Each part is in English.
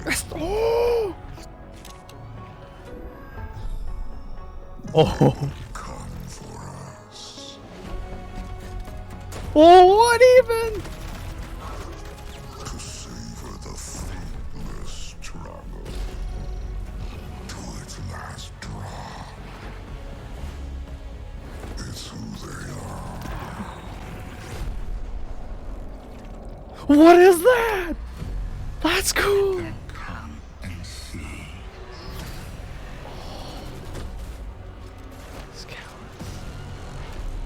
Oh! Oh! Come for us. Oh! What even? To savor the fruitless struggle to its last drop. It's who they are. What is that? That's cool. Come and see.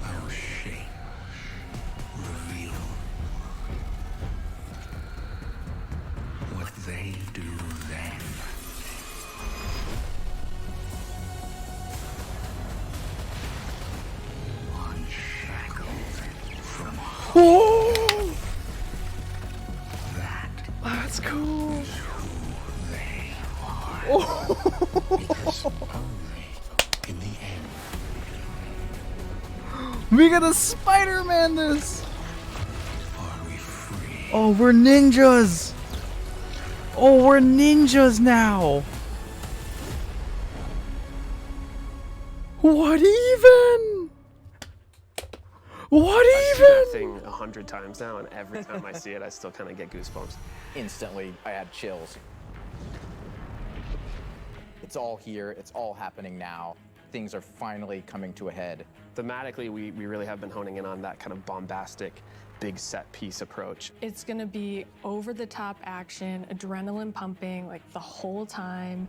Our shape reveal what they do then. Unshackled from Oh! that That's cool. is who they are. Oh! Because only in the end We gotta Spider-Man this. are we free. Oh, we're ninjas. Oh, we're ninjas now. What even? What I've seen that even? thing 100 times now, and every time I see it, I still kind of get goosebumps. Instantly, I had chills. It's all here, it's all happening now. Things are finally coming to a head. Thematically, we really have been honing in on that kind of bombastic, big set piece approach. It's gonna be over-the-top action, adrenaline pumping, like the whole time.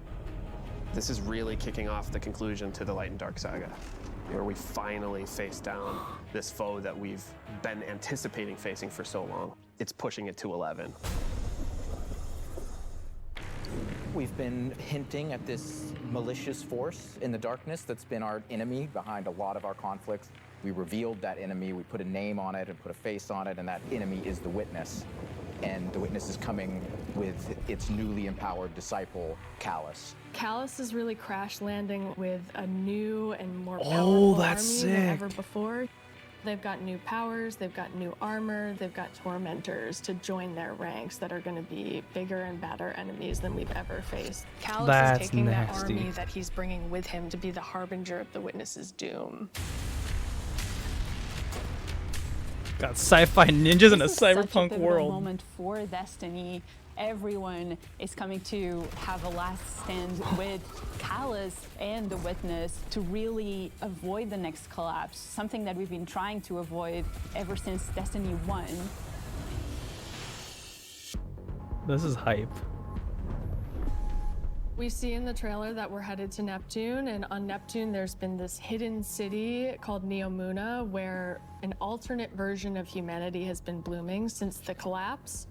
This is really kicking off the conclusion to the Light and Dark saga, where we finally face down this foe that we've been anticipating facing for so long. It's pushing it to 11. We've been hinting at this malicious force in the darkness that's been our enemy behind a lot of our conflicts. We revealed that enemy, we put a name on it and put a face on it, and that enemy is the Witness. And the Witness is coming with its newly empowered disciple, Callus. Callus is really crash landing with a new and more Oh, powerful that's army than sick. ever before. They've got new powers, they've got new armor, they've got tormentors to join their ranks that are going to be bigger and badder enemies than we've ever faced. Callus That's is taking that nasty. army that he's bringing with him to be the harbinger of the Witness's doom. Got sci-fi ninjas in a This is such cyberpunk pivotal world. moment for Destiny. Everyone is coming to have a last stand with Callus and the Witness to really avoid the next collapse, something that we've been trying to avoid ever since Destiny 1. This is hype. We see in the trailer that we're headed to Neptune, and on Neptune there's been this hidden city called Neomuna where an alternate version of humanity has been blooming since the collapse.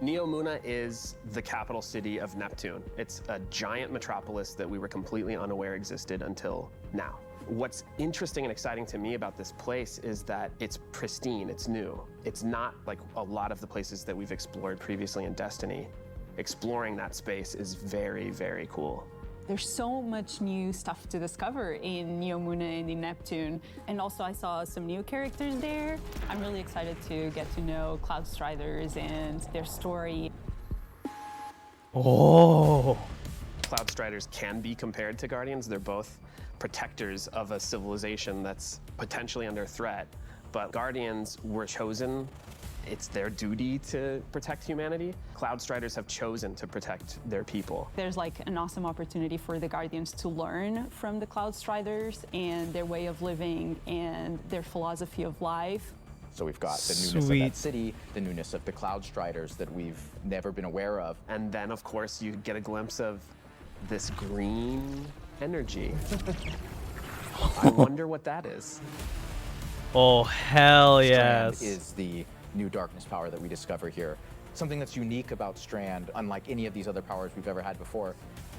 Neomuna is the capital city of Neptune. It's a giant metropolis that we were completely unaware existed until now. What's interesting and exciting to me about this place is that it's pristine, it's new. It's not like a lot of the places that we've explored previously in Destiny. Exploring that space is very, very cool. There's so much new stuff to discover in Neomuna and in Neptune. And also I saw some new characters there. I'm really excited to get to know Cloud Striders and their story. Oh. Cloud Striders can be compared to Guardians. They're both protectors of a civilization that's potentially under threat. But Guardians were chosen. It's their duty to protect humanity. Cloud Striders have chosen to protect their people. There's like an awesome opportunity for the Guardians to learn from the Cloud Striders and their way of living and their philosophy of life. So we've got the newness of Sweet. that city, the newness of the Cloud Striders that we've never been aware of. And then, of course, you get a glimpse of this green energy. I wonder what that is. Oh, hell Strand yes. is the new darkness power that we discover here. Something that's unique about Strand, unlike any of these other powers we've ever had before,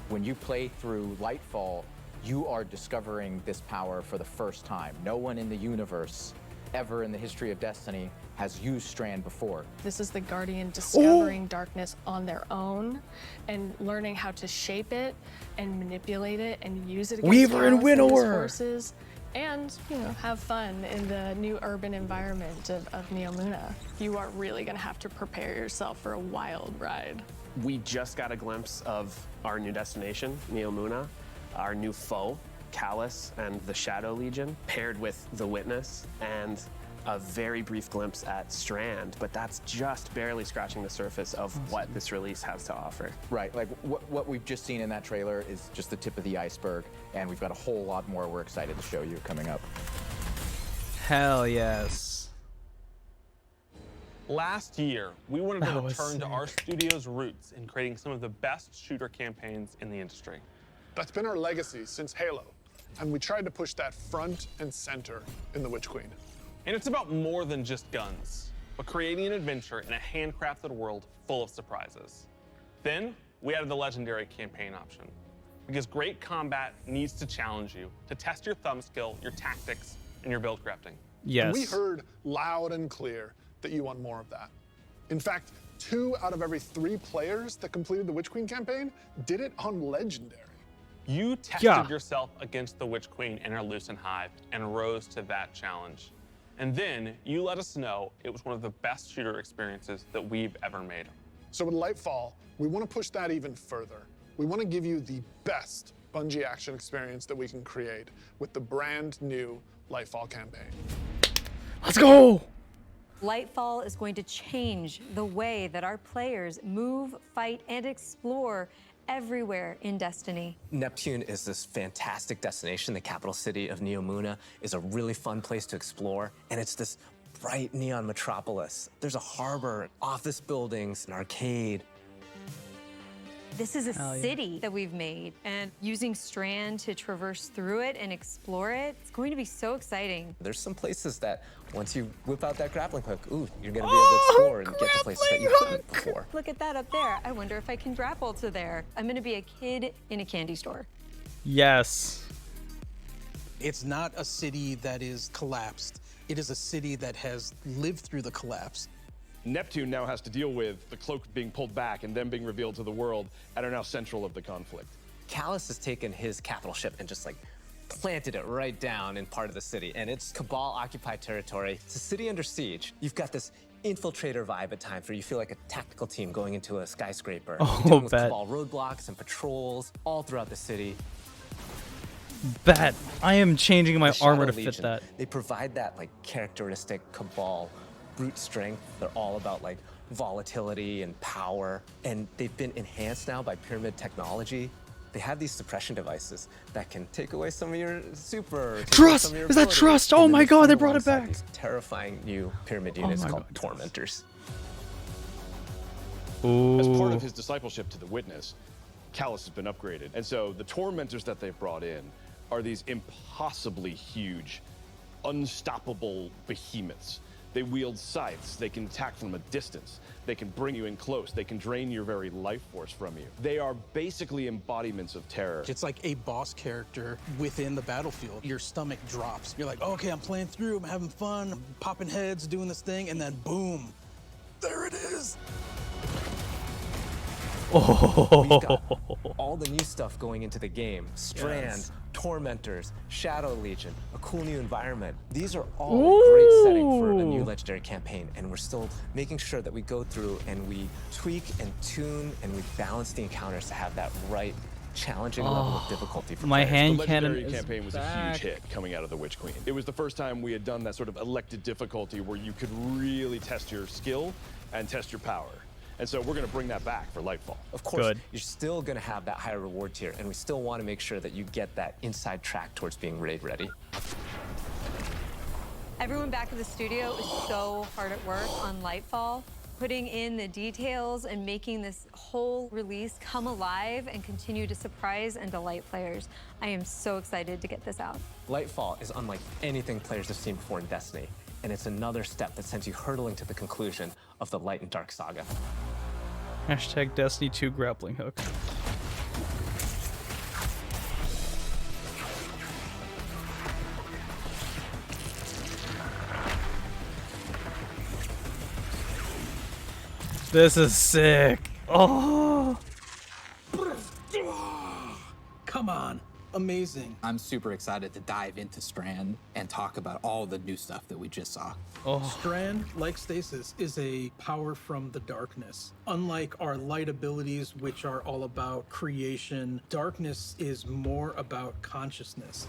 when you play through Lightfall, you are discovering this power for the first time. No one in the universe ever in the history of Destiny has used Strand before. This is the Guardian discovering darkness on their own and learning how to shape it and manipulate it and use it against Weaver and Callus his Winnower. forces. and, have fun in the new urban environment of Neo Muna. You are really gonna have to prepare yourself for a wild ride. We just got a glimpse of our new destination, Neo Muna, our new foe, Callus and the Shadow Legion, paired with the Witness, and a very brief glimpse at Strand, but that's just barely scratching the surface of what this release has to offer. Right, like what we've just seen in that trailer is just the tip of the iceberg, and we've got a whole lot more we're excited to show you coming up. Hell yes. Last year, we wanted to That was return to our sick. studio's roots in creating some of the best shooter campaigns in the industry. That's been our legacy since Halo, and we tried to push that front and center in The Witch Queen. And it's about more than just guns, but creating an adventure in a handcrafted world full of surprises. Then, we added the legendary campaign option, because great combat needs to challenge you, to test your thumb skill, your tactics, and your build crafting. Yes. And we heard loud and clear that you want more of that. In fact, 2 out of every 3 players that completed the Witch Queen campaign did it on Legendary. You tested Yeah. yourself against the Witch Queen and her Lucent Hive and rose to that challenge. And then you let us know it was one of the best shooter experiences that we've ever made. So with Lightfall, we want to push that even further. We want to give you the best Bungie action experience that we can create with the brand new Lightfall campaign. Let's go. Lightfall is going to change the way that our players move, fight, and explore everywhere in Destiny. Neptune is this fantastic destination. The capital city of Neo Muna is a really fun place to explore, and it's this bright neon metropolis. There's a harbor, office buildings, an arcade. This is a city that we've made, and using Strand to traverse through it and explore it, it's going to be so exciting. There's some places that once you whip out that grappling hook, ooh, you're gonna be able to explore and get to places that you couldn't before. Look at that up there. I wonder if I can grapple to there. I'm going to be a kid in a candy store. Yes. It's not a city that is collapsed. It is a city that has lived through the collapse. Neptune now has to deal with the cloak being pulled back and them being revealed to the world and are now central of the conflict. Callus has taken his capital ship and just like planted it right down in part of the city, and it's Cabal-occupied territory. It's a city under siege. You've got this infiltrator vibe at times where you feel like a tactical team going into a skyscraper. Oh, dealing with bet. Cabal roadblocks and patrols all throughout the city. Bet. I am changing my The armor to Shadow fit Legion, that. They provide that like characteristic Cabal brute strength. They're all about like volatility and power, and they've been enhanced now by pyramid technology. They have these suppression devices that can take away some of your super. take away Trust! some of your Is that abilities. Trust? And Oh then my God, they brought it alongside back. These terrifying new pyramid Oh units my called God. Tormentors. As part Ooh. of his discipleship to the Witness, Callus has been upgraded. And so the Tormentors that they've brought in are these impossibly huge, unstoppable behemoths. They wield scythes, they can attack from a distance, they can bring you in close, they can drain your very life force from you. They are basically embodiments of terror. It's like a boss character within the battlefield. Your stomach drops. You're like, oh, okay, I'm playing through, I'm having fun, I'm popping heads, doing this thing, and then boom, there it is. We've got all the new stuff going into the game. Strand, Yes. Tormentors, Shadow Legion, a cool new environment. These are all a great setting for a new Ooh. legendary campaign, and we're still making sure that we go through and we tweak and tune and we balance the encounters to have that right challenging level of difficulty for My players. hand The cannon Legendary is campaign was a back. huge hit coming out of the Witch Queen. It was the first time we had done that sort of elected difficulty where you could really test your skill and test your power. And so we're going to bring that back for Lightfall. Of course, Good. you're still going to have that higher reward tier, and we still want to make sure that you get that inside track towards being raid ready. Everyone back at the studio is so hard at work on Lightfall, putting in the details and making this whole release come alive and continue to surprise and delight players. I am so excited to get this out. Lightfall is unlike anything players have seen before in Destiny, and it's another step that sends you hurtling to the conclusion of the Light and Dark saga. Hashtag Destiny 2 Grappling Hook. This is sick. Oh. Come on, amazing. I'm super excited to dive into Strand and talk about all the new stuff that we just saw. Strand, like Stasis, is a power from the darkness. Unlike our light abilities, which are all about creation, darkness is more about consciousness.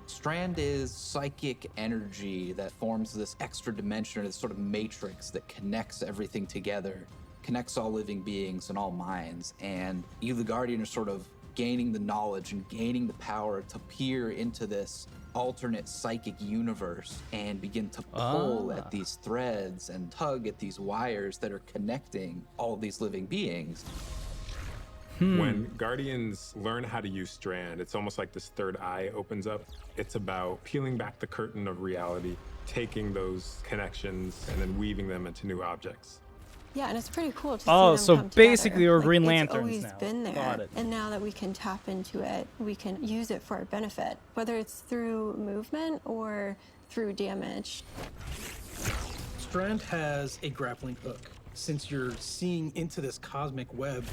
Strand is psychic energy that forms this extra dimension, or this sort of matrix that connects everything together, connects all living beings and all minds. And you, the Guardian, are sort of gaining the knowledge and gaining the power to peer into this alternate psychic universe and begin to pull at these threads and tug at these wires that are connecting all these living beings. When Guardians learn how to use Strand, it's almost like this third eye opens up. It's about peeling back the curtain of reality, taking those connections and then weaving them into new objects. Yeah, and it's pretty cool to see Oh, them so come basically together. we're Green It's Lanterns always now. been there, Got it. and now that we can tap into it, we can use it for our benefit, whether it's through movement or through damage. Strand has a grappling hook. Since you're seeing into this cosmic web,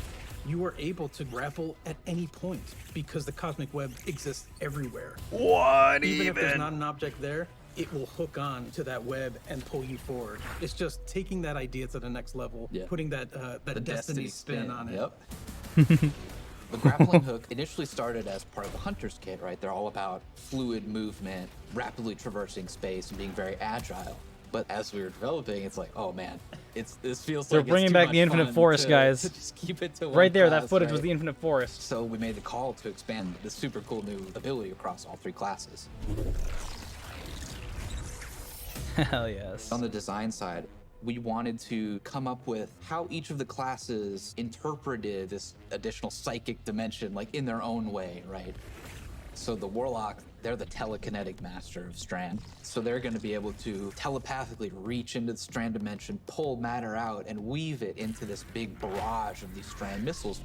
you are able to grapple at any point because the cosmic web exists everywhere. What Even if there's not an object there, it will hook on to that web and pull you forward. It's just taking that idea to the next level, putting that The destiny spin on it. Yep. The grappling hook initially started as part of the Hunter's Kit, right? They're all about fluid movement, rapidly traversing space, and being very agile. But as we were developing, it's like, oh man, this feels They're like bringing it's too back much the Infinite fun Forest, to guys. just keep it to one Right there, class, that footage was right? the Infinite Forest. So we made the call to expand this super cool new ability across all 3 classes. Hell yes. On the design side, we wanted to come up with how each of the classes interpreted this additional psychic dimension, like in their own way, right? So the Warlock, they're the telekinetic master of Strand. So they're going to be able to telepathically reach into the Strand dimension, pull matter out, and weave it into this big barrage of these Strand missiles.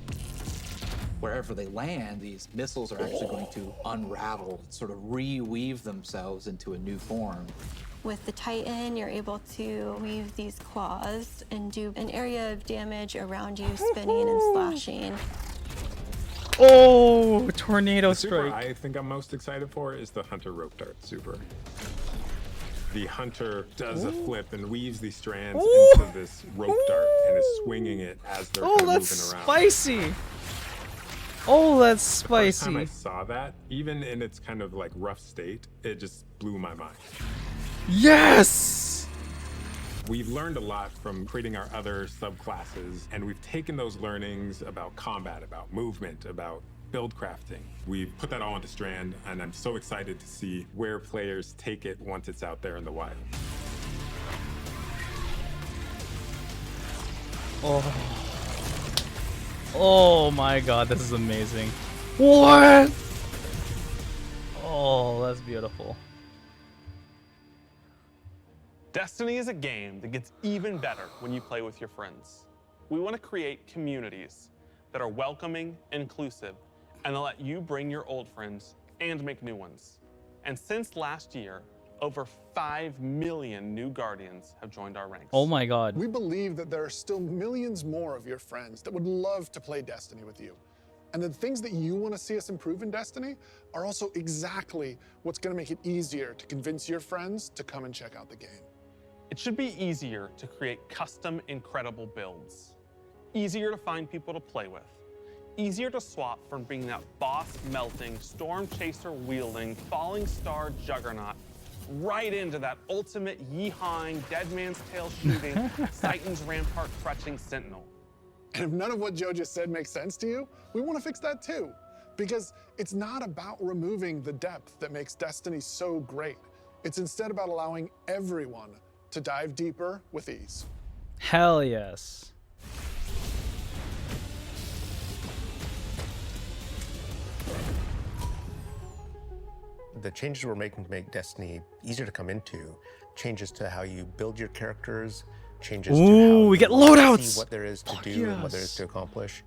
Wherever they land, these missiles are actually going to unravel, sort of reweave themselves into a new form. With the Titan, you're able to weave these claws and do an area of damage around you, spinning and slashing. Oh, tornado The super strike. I think I'm most excited for is the Hunter Rope Dart Super. The Hunter does a flip and weaves these strands into this rope dart and is swinging it as they're kind of that's moving around. spicy. Oh, that's The first time I spicy. saw that, even in its kind of like rough state, it just blew my mind. Yes! We've learned a lot from creating our other subclasses, and we've taken those learnings about combat, about movement, about build crafting. We've put that all into Strand, and I'm so excited to see where players take it once it's out there in the wild. Oh my god, this is amazing. What? Oh, that's beautiful. Destiny is a game that gets even better when you play with your friends. We want to create communities that are welcoming, inclusive, and that let you bring your old friends and make new ones. And since last year, over 5 million new Guardians have joined our ranks. Oh my god. We believe that there are still millions more of your friends that would love to play Destiny with you. And the things that you want to see us improve in Destiny are also exactly what's going to make it easier to convince your friends to come and check out the game. It should be easier to create custom, incredible builds. Easier to find people to play with. Easier to swap from being that boss-melting, storm chaser-wielding, falling star juggernaut right into that ultimate yeehawing, dead man's tail shooting, Titan's rampart crutching sentinel. And if none of what Joe just said makes sense to you, we want to fix that too. Because it's not about removing the depth that makes Destiny so great. It's instead about allowing everyone to dive deeper with ease. Hell yes. The changes we're making to make Destiny easier to come into, changes to how you build your characters, changes to how we get you loadouts! see what there is to do and what there is to accomplish.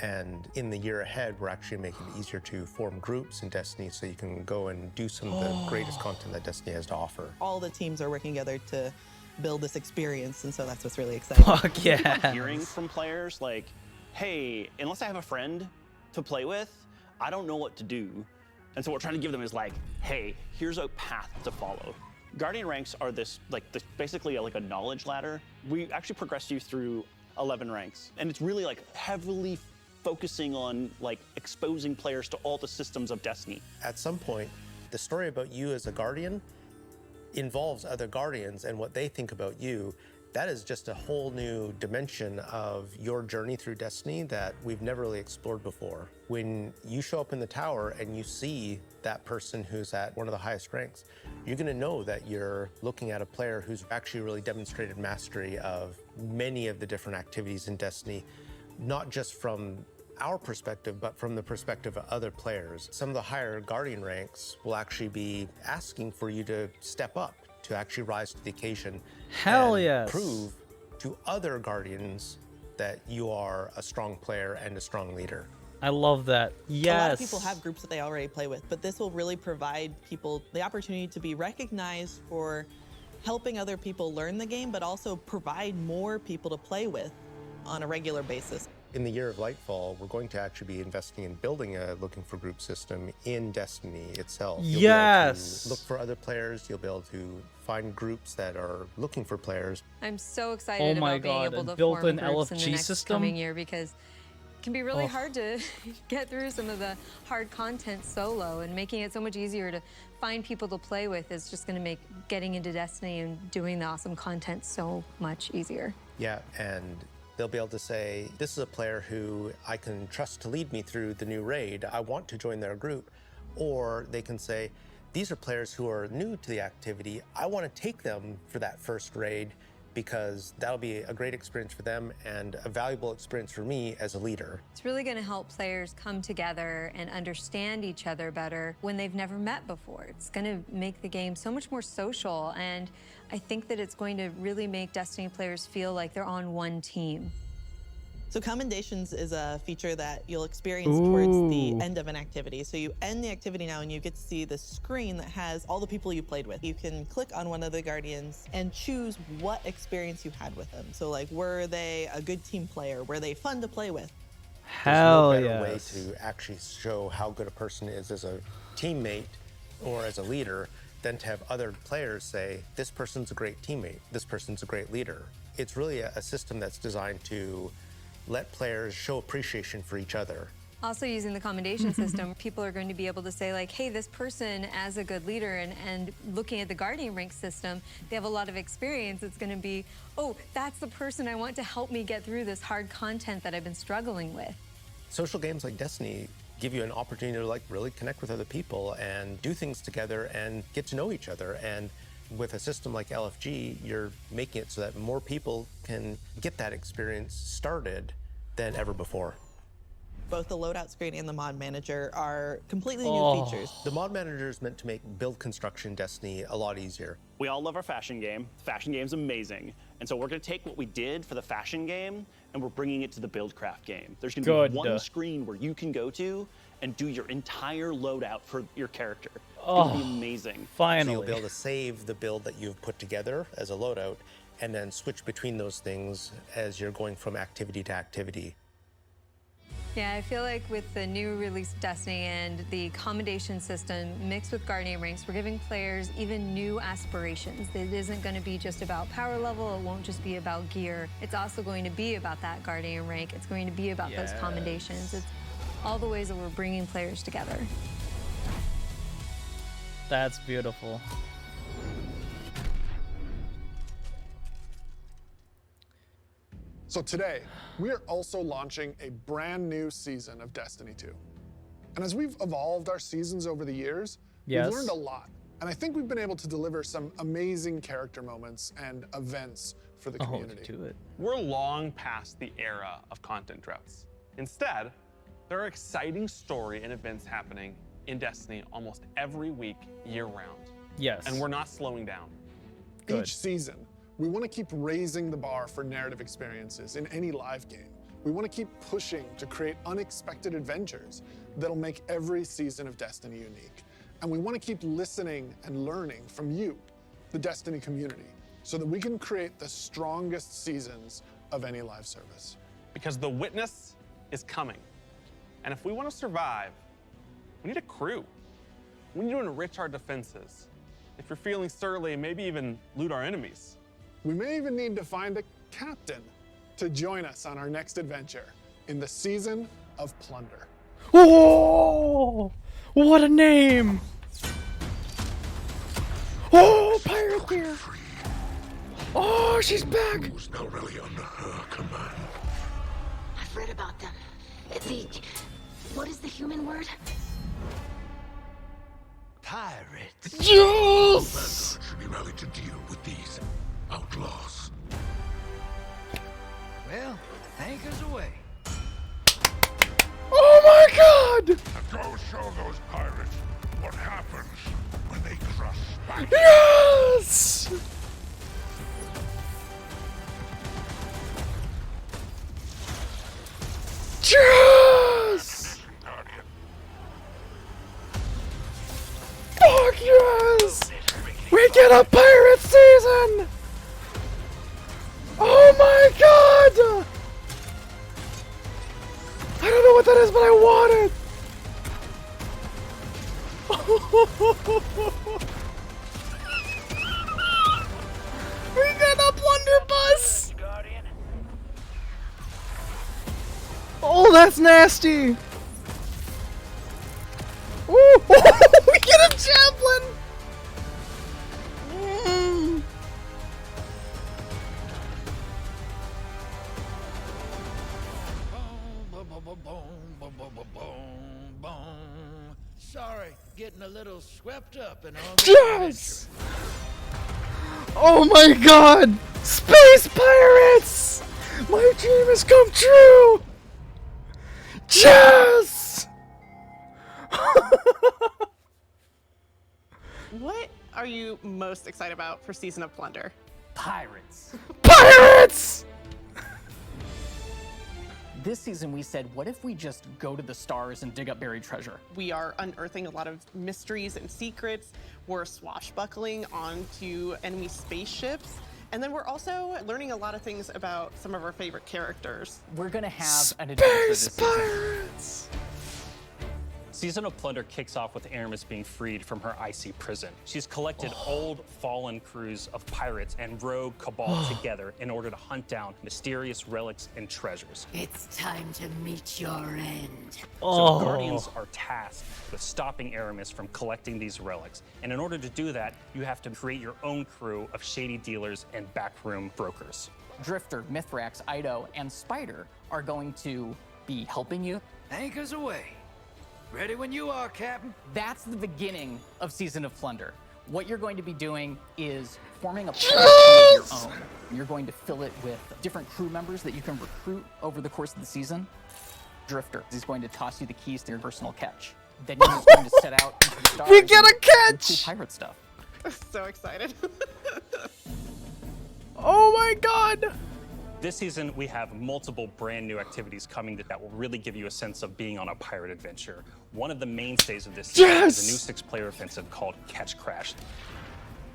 And in the year ahead, we're actually making it easier to form groups in Destiny so you can go and do some of the greatest content that Destiny has to offer. All the teams are working together to build this experience, and so that's what's really exciting. Fuck yeah. I'm hearing from players like, hey, unless I have a friend to play with, I don't know what to do. And so what we're trying to give them is like, hey, here's a path to follow. Guardian ranks are basically like a knowledge ladder. We actually progress you through 11 ranks, and it's really like heavily focusing on like exposing players to all the systems of Destiny. At some point, the story about you as a Guardian involves other Guardians and what they think about you. That is just a whole new dimension of your journey through Destiny that we've never really explored before. When you show up in the tower and you see that person who's at one of the highest ranks, you're gonna know that you're looking at a player who's actually really demonstrated mastery of many of the different activities in Destiny, not just from our perspective, but from the perspective of other players. Some of the higher Guardian ranks will actually be asking for you to step up, to actually rise to the occasion. Hell and yes. prove to other Guardians that you are a strong player and a strong leader. I love that. Yes. A lot of people have groups that they already play with, but this will really provide people the opportunity to be recognized for helping other people learn the game, but also provide more people to play with on a regular basis. In the year of Lightfall, we're going to actually be investing in building a looking for group system in Destiny itself. You'll be able to look for other players. You'll be able to find groups that are looking for players. I'm so excited about being able to built form an groups in the LFG next system? coming year, because it can be really hard to get through some of the hard content solo, and making it so much easier to find people to play with is just going to make getting into Destiny and doing the awesome content so much easier. Yeah, and they'll be able to say, this is a player who I can trust to lead me through the new raid. I want to join their group. Or they can say, these are players who are new to the activity. I want to take them for that first raid because that'll be a great experience for them and a valuable experience for me as a leader. It's really going to help players come together and understand each other better when they've never met before. It's going to make the game so much more social, and I think that it's going to really make Destiny players feel like they're on one team. So commendations is a feature that you'll experience towards the end of an activity. So you end the activity now and you get to see the screen that has all the people you played with. You can click on one of the Guardians and choose what experience you had with them. So like, were they a good team player? Were they fun to play with? Hell There's no better way yes. to actually show how good a person is as a teammate or as a leader than to have other players say, this person's a great teammate, this person's a great leader. It's really a system that's designed to let players show appreciation for each other. Also, using the commendation system, people are going to be able to say like, hey, this person as a good leader, and looking at the Guardian rank system, they have a lot of experience. It's going to be, oh, that's the person I want to help me get through this hard content that I've been struggling with. Social games like Destiny give you an opportunity to like really connect with other people and do things together and get to know each other. And with a system like LFG, you're making it so that more people can get that experience started than ever before. Both the loadout screen and the mod manager are completely new features. The mod manager is meant to make build construction Destiny a lot easier. We all love our fashion game. The fashion game's amazing. And so we're gonna take what we did for the fashion game and we're bringing it to the buildcraft game. There's gonna be one screen where you can go to and do your entire loadout for your character. It's gonna be amazing. So you'll be able to save the build that you've put together as a loadout and then switch between those things as you're going from activity to activity. Yeah, I feel like with the new release of Destiny and the commendation system mixed with Guardian ranks, we're giving players even new aspirations. It isn't going to be just about power level. It won't just be about gear. It's also going to be about that Guardian rank. It's going to be about those commendations. It's all the ways that we're bringing players together. That's beautiful. So today, we are also launching a brand new season of Destiny 2. And as we've evolved our seasons over the years, we've learned a lot. And I think we've been able to deliver some amazing character moments and events for the community. We're long past the era of content droughts. Instead, there are exciting story and events happening in Destiny almost every week, year-round. Yes. And we're not slowing down. Each season, we want to keep raising the bar for narrative experiences in any live game. We want to keep pushing to create unexpected adventures that'll make every season of Destiny unique. And we want to keep listening and learning from you, the Destiny community, so that we can create the strongest seasons of any live service. Because the witness is coming. And if we want to survive, we need a crew. we need to enrich our defenses. If you're feeling surly, maybe even loot our enemies. We may even need to find a captain to join us on our next adventure in the Season of Plunder. Oh, what a name! Oh, pirate gear! Oh, she's back! Who's now really under her command? I've read about them. What is the human word? Pirates. Yes! Should be rallied to deal with these outlaws. Well, anchors away. Oh my god! Now go show those pirates what happens when they crush back. Yes! Yes! Fuck yes! We get a pirate season! Oh my god! I don't know what that is, but I want it! We got a blunderbuss! Oh, that's nasty! Ooh, we get a javelin! Mm. Sorry, getting a little swept up in all Yes! Oh my god! Space pirates! My dream has come true! Yes! What are you most excited about for Season of Plunder? Pirates. Pirates! This season we said, what if we just go to the stars and dig up buried treasure? We are unearthing a lot of mysteries and secrets. We're swashbuckling onto enemy spaceships. And then we're also learning a lot of things about some of our favorite characters. We're gonna have an adventure this season. Pirates! Season of Plunder kicks off with Aramis being freed from her icy prison. She's collected old, fallen crews of pirates and rogue cabal together in order to hunt down mysterious relics and treasures. It's time to meet your end. So Guardians are tasked with stopping Aramis from collecting these relics. And in order to do that, you have to create your own crew of shady dealers and backroom brokers. Drifter, Mithrax, Ido, and Spider are going to be helping you. Anchors away. Ready when you are, Captain. That's the beginning of Season of Plunder. What you're going to be doing is forming a pirate crew of your own. You're going to fill it with different crew members that you can recruit over the course of the season. Drifter is going to toss you the keys to your personal catch. Then you're just going to set out into the stars. We get a and catch! do cool pirate stuff. So excited. Oh my god! This season, we have multiple brand new activities coming that will really give you a sense of being on a pirate adventure. One of the mainstays of this season is a new 6-player offensive called Catch Crash.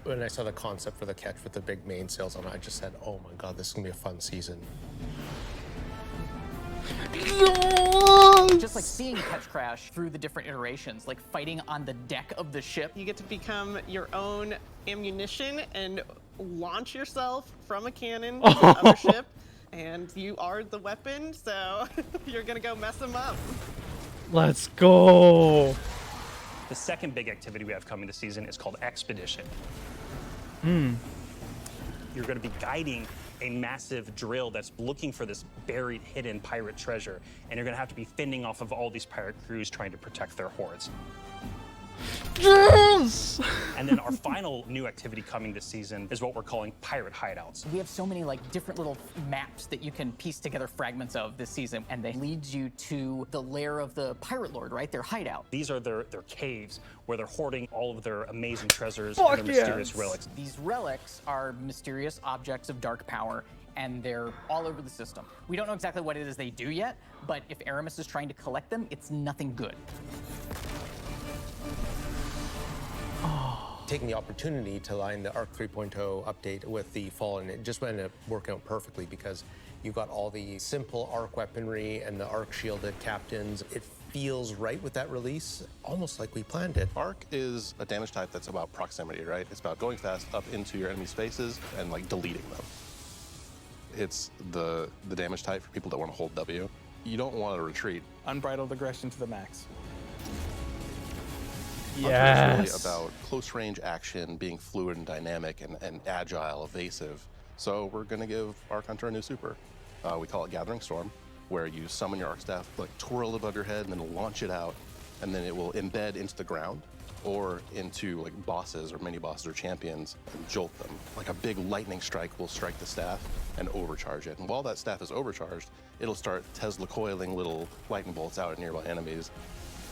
When I saw the concept for the catch with the big mainsails on it, I just said, oh my god, this is gonna be a fun season. Just like seeing Catch Crash through the different iterations, like fighting on the deck of the ship. You get to become your own ammunition and launch yourself from a cannon to the other ship, and you are the weapon, so you're gonna go mess them up. Let's go! The second big activity we have coming this season is called Expedition. You're going to be guiding a massive drill that's looking for this buried, hidden pirate treasure, and you're going to have to be fending off of all these pirate crews trying to protect their hoards. Yes! And then our final new activity coming this season is what we're calling Pirate Hideouts. We have so many like different little maps that you can piece together fragments of this season, and they lead you to the lair of the Pirate Lord, right? Their hideout. These are their caves where they're hoarding all of their amazing treasures Fuck and their mysterious relics. These relics are mysterious objects of dark power, and they're all over the system. We don't know exactly what it is they do yet, but if Aramis is trying to collect them, it's nothing good. Taking the opportunity to line the Arc 3.0 update with the Fallen, it just ended up working out perfectly because You got all the simple arc weaponry and the arc shielded captains. It feels right with that release, almost like we planned it. Arc is a damage type that's about proximity, right? It's about going fast up into your enemy spaces and like deleting them. It's the damage type for people that want to hold W. You don't want to retreat. Unbridled aggression to the max. Yes. It's really about close range action, being fluid and dynamic and agile, evasive. So we're going to give Arc Hunter a new super. We call it Gathering Storm, where you summon your Arc Staff, like twirl it above your head, and then launch it out, and then it will embed into the ground or into like bosses or mini bosses or champions and jolt them. Like a big lightning strike will strike the staff and overcharge it. And while that staff is overcharged, it'll start Tesla coiling little lightning bolts out at nearby enemies.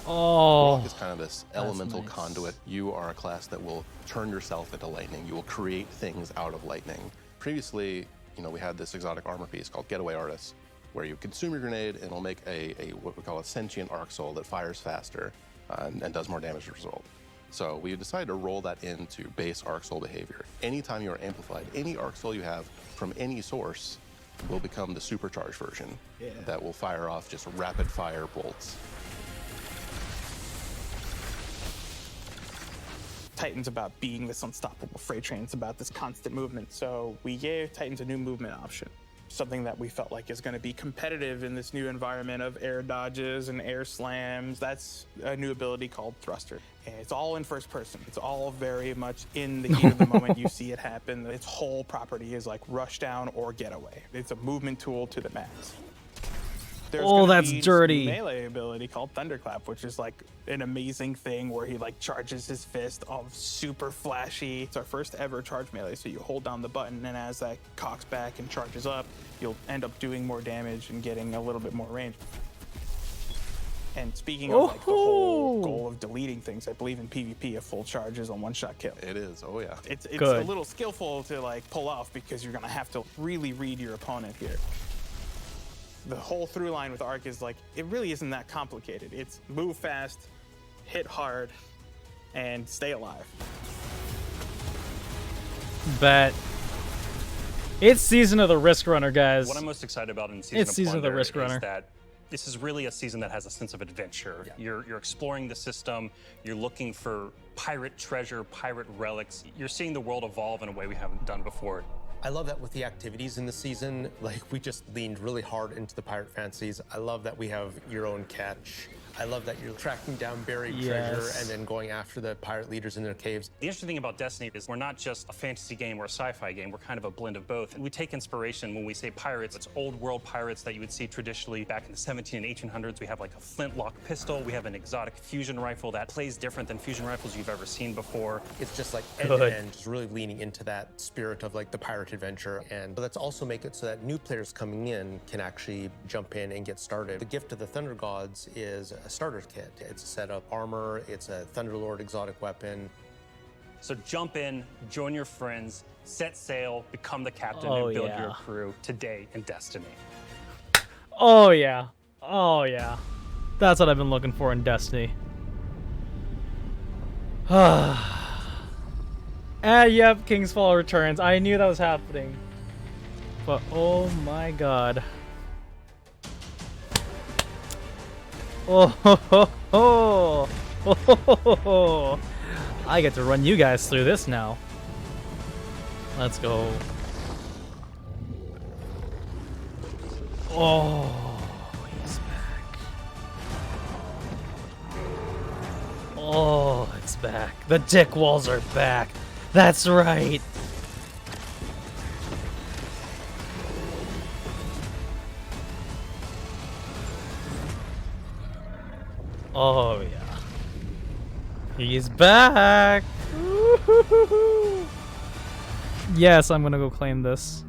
Oh, Warlock is kind of this elemental conduit. You are a class that will turn yourself into lightning. You will create things out of lightning. Previously, we had this exotic armor piece called Getaway Artist, where you consume your grenade and it'll make a what we call a sentient arc soul that fires faster and does more damage as a result. So we decided to roll that into base arc soul behavior. Anytime you are amplified, any arc soul you have from any source will become the supercharged version that will fire off just rapid fire bolts. Titan's about being this unstoppable freight train. It's about this constant movement. So we gave Titans a new movement option, something that we felt like is going to be competitive in this new environment of air dodges and air slams. That's a new ability called Thruster. And it's all in first person. It's all very much in the heat of the moment you see it happen. Its whole property is like rush down or get away. It's a movement tool to the max. There's that's dirty. Melee ability called Thunderclap, which is like an amazing thing where he like charges his fist, all super flashy. It's our first ever charge melee, so you hold down the button, and as that cocks back and charges up, you'll end up doing more damage and getting a little bit more range. And speaking of like the whole goal of deleting things, I believe in PvP, a full charge is a one-shot kill. It is, oh yeah. It's a little skillful to like pull off because you're gonna have to really read your opponent here. The whole through line with Arc is like, it really isn't that complicated. It's move fast, hit hard, and stay alive. Bet. It's Season of the Risk Runner, guys. What I'm most excited about in Season of Season of the Plunder Risk Runner. is that this is really a season that has a sense of adventure. You're exploring the system, you're looking for pirate treasure, pirate relics. You're seeing the world evolve in a way we haven't done before. I love that with the activities in the season, like we just leaned really hard into the pirate fancies. I love that we have your own catch. I love that you're tracking down buried treasure and then going after the pirate leaders in their caves. The interesting thing about Destiny is we're not just a fantasy game or a sci-fi game, we're kind of a blend of both. We take inspiration when we say pirates, it's old world pirates that you would see traditionally back in the 17 and 1800s. We have like a flintlock pistol, we have an exotic fusion rifle that plays different than fusion rifles you've ever seen before. It's just like end to end, just really leaning into that spirit of like the pirate adventure. And let's also make it so that new players coming in can actually jump in and get started. The gift of the Thunder Gods is a starter kit. It's a set of armor, it's a Thunderlord exotic weapon. So jump in, join your friends, set sail, become the captain, and build your crew today in Destiny. Oh yeah. Oh yeah. That's what I've been looking for in Destiny. Yep, King's Fall returns. I knew that was happening. But oh my god. Oh ho ho ho! Oh, ho, ho, ho. I get to run you guys through this now. Let's go. Oh, he's back. Oh, it's back. The dick walls are back. That's right. Oh yeah. He's back. Woo-hoo-hoo-hoo. Yes, I'm gonna go claim this.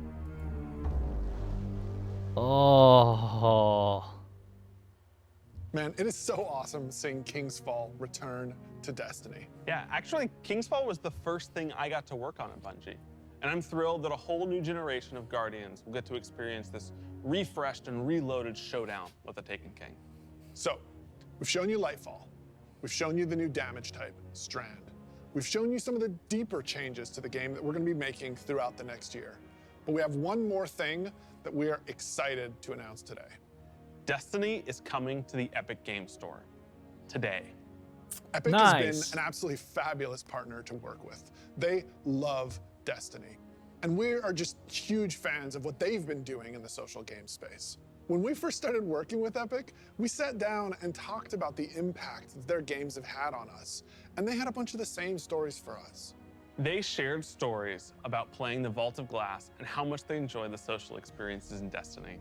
Oh. Man, it is so awesome seeing King's Fall return to Destiny. Yeah, actually, King's Fall was the first thing I got to work on at Bungie. And I'm thrilled that a whole new generation of Guardians will get to experience this refreshed and reloaded showdown with the Taken King. So, we've shown you Lightfall. We've shown you the new damage type, Strand. We've shown you some of the deeper changes to the game that we're going to be making throughout the next year. But we have one more thing that we are excited to announce today. Destiny is coming to the Epic Game Store today. Epic has been an absolutely fabulous partner to work with. They love Destiny. And we are just huge fans of what they've been doing in the social game space. When we first started working with Epic, we sat down and talked about the impact that their games have had on us. And they had a bunch of the same stories for us. They shared stories about playing the Vault of Glass and how much they enjoy the social experiences in Destiny.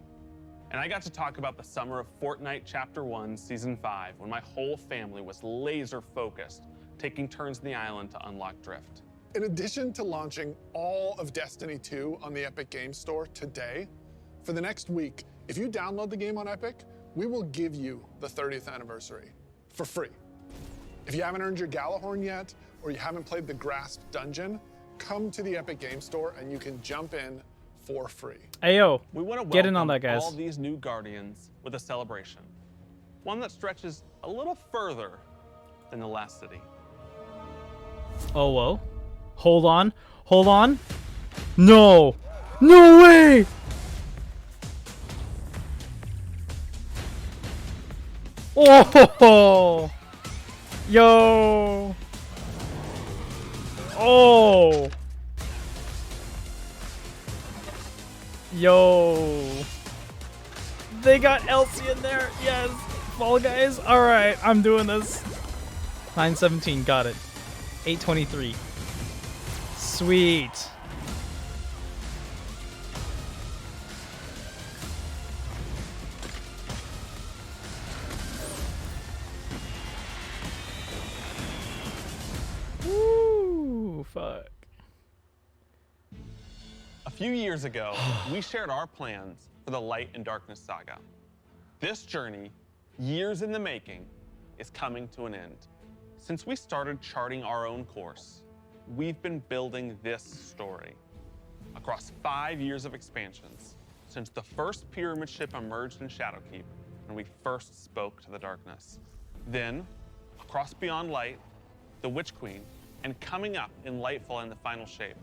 And I got to talk about the summer of Fortnite Chapter 1, Season 5, when my whole family was laser focused, taking turns in the island to unlock Drift. In addition to launching all of Destiny 2 on the Epic Game Store today, for the next week, if you download the game on Epic, we will give you the 30th anniversary for free. If you haven't earned your Galahorn yet, or you haven't played the Grasp Dungeon, come to the Epic Game Store and you can jump in for free. Ayo, we want to get in on that, guys. All these new Guardians with a celebration. One that stretches a little further than the last city. Oh, whoa. Hold on. Hold on. No. No way! Oh! Yo! Oh! Yo! They got Elsie in there. Yes. Fall Guys. All right, I'm doing this. 9:17. Got it. 8:23. Sweet. Woo! Fuck. A few years ago, we shared our plans for the Light and Darkness saga. This journey, years in the making, is coming to an end. Since we started charting our own course, we've been building this story. Across 5 years of expansions, since the first pyramid ship emerged in Shadowkeep and we first spoke to the darkness. Then, across Beyond Light, the Witch Queen, and coming up in Lightfall in the final shape,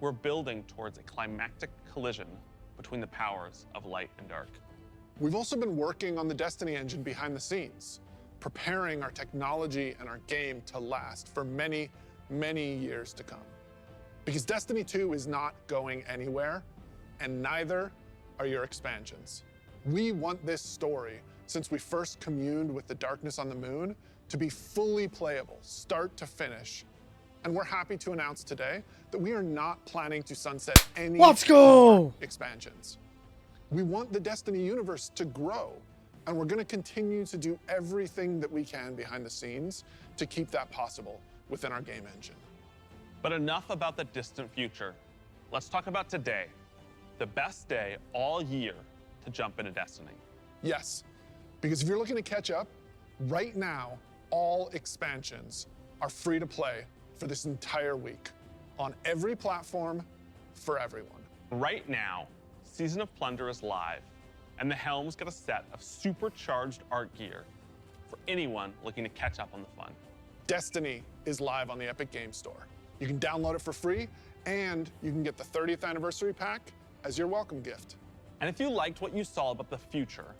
we're building towards a climactic collision between the powers of light and dark. We've also been working on the Destiny engine behind the scenes, preparing our technology and our game to last for many, many years to come. Because Destiny 2 is not going anywhere, and neither are your expansions. We want this story, since we first communed with the darkness on the moon, to be fully playable, start to finish. And we're happy to announce today that we are not planning to sunset any more expansions. We want the Destiny universe to grow, and we're going to continue to do everything that we can behind the scenes to keep that possible within our game engine. But enough about the distant future. Let's talk about today, the best day all year to jump into Destiny. Yes, because if you're looking to catch up, right now, all expansions are free to play for this entire week on every platform for everyone. Right now, Season of Plunder is live, and the Helm's got a set of supercharged art gear for anyone looking to catch up on the fun. Destiny is live on the Epic Game Store. You can download it for free, and you can get the 30th anniversary pack as your welcome gift. And if you liked what you saw about the future,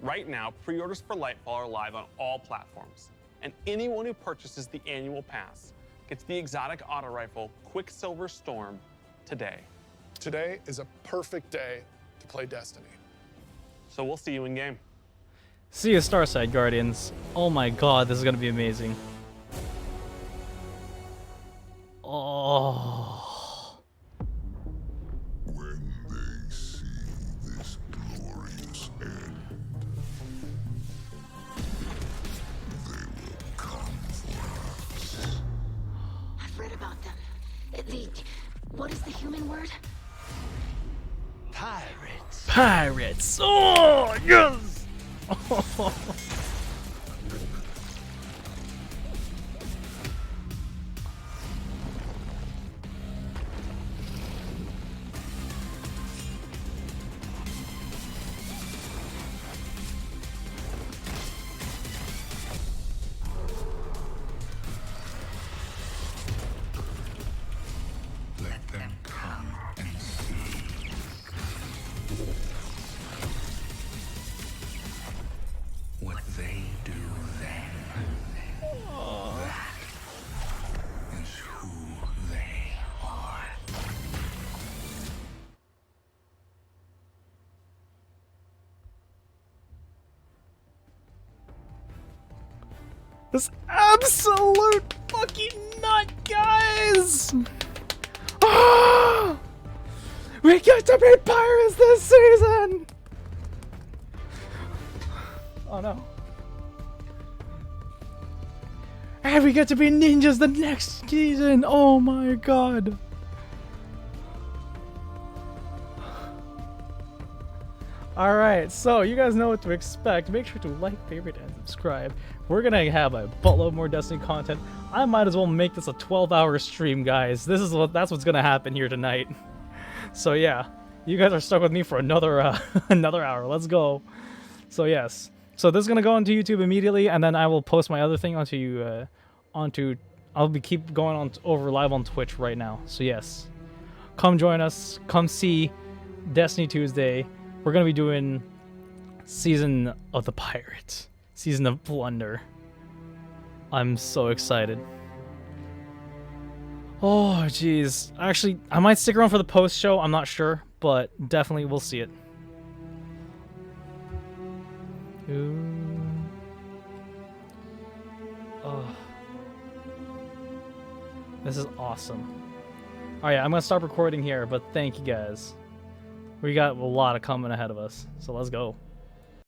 right now, pre-orders for Lightfall are live on all platforms. And anyone who purchases the annual pass gets the exotic auto rifle Quicksilver Storm today. Today is a perfect day to play Destiny. So we'll see you in game. See you, Starside Guardians. Oh my god, this is gonna be amazing. Oh. When they see this glorious end, they will come for us. I've read about them. What is the human word? Pirates. Pirates! Oh, yes! Let them come and see. This absolute fucking nut, guys! Ah! We get to be pirates this season! Oh no. And we get to be ninjas the next season! Oh my god! Alright, so you guys know what to expect. Make sure to like, favorite, and subscribe. We're gonna have a buttload more Destiny content. I might as well make this a 12-hour stream, guys. That's what's gonna happen here tonight. So yeah, you guys are stuck with me for another another hour. Let's go. So yes, so this is gonna go onto YouTube immediately, and then I will post my other thing onto I'll keep going on over live on Twitch right now. So yes, come join us. Come see Destiny Tuesday. We're gonna be doing Season of the Pirate, Season of Plunder. I'm so excited. Oh, jeez. Actually, I might stick around for the post-show. I'm not sure, but definitely we'll see it. Ooh. Oh. This is awesome. Alright, I'm going to stop recording here, but thank you guys. We got a lot of coming ahead of us, so let's go.